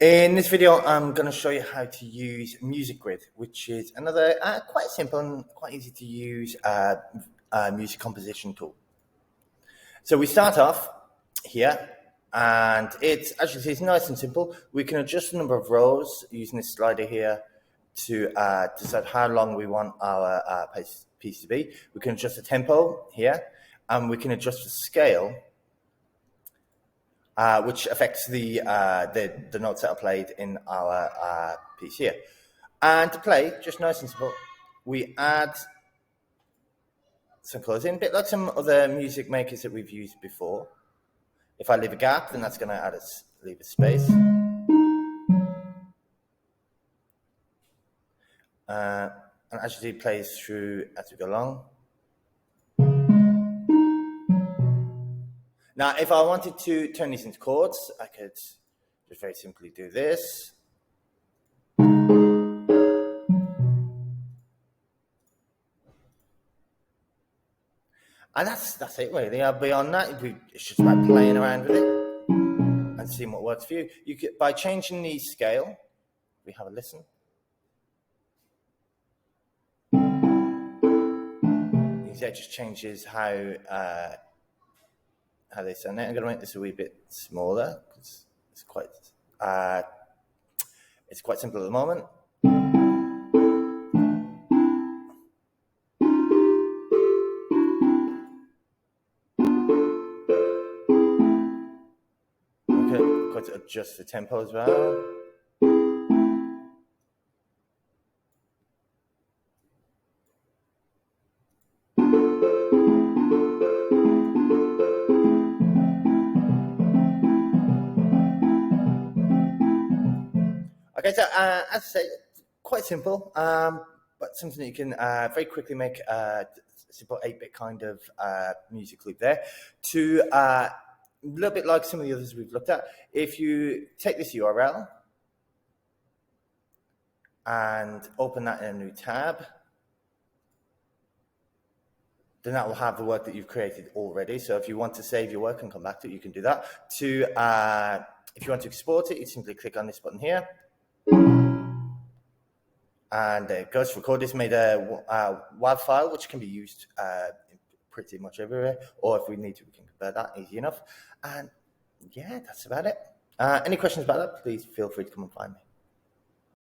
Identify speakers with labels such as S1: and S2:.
S1: In this video, I'm going to show you how to use Music Grid, which is another quite simple and quite easy to use music composition tool. So we start off here, and it's actually it's nice and simple. We can adjust the number of rows using this slider here to decide how long we want our piece to be. We can adjust the tempo here, and we can adjust the scale, which affects the notes that are played in our piece here. And to play, just nice and simple, we add some chords in, a bit like some other music makers that we've used before. If I leave a gap, then that's going to leave a space. And as you see, it plays through as we go along. Now, if I wanted to turn these into chords, I could just very simply do this. And that's it really. Beyond that, it's just about playing around with it and seeing what works for you. You could, by changing the scale, we have a listen. You see, it just changes how they sound. I'm going to make this a wee bit smaller because it's quite simple at the moment. Okay, to adjust the tempo as well. Okay, so as I say, quite simple, but something that you can very quickly make a simple 8-bit kind of music loop there. To a little bit like some of the others we've looked at, if you take this URL and open that in a new tab, then that will have the work that you've created already. So if you want to save your work and come back to it, you can do that. If you want to export it, you simply click on this button here. And it goes to record. This made a WAV file, which can be used pretty much everywhere. Or if we need to, we can convert that easy enough. And yeah, that's about it. Any questions about that, please feel free to come and find me.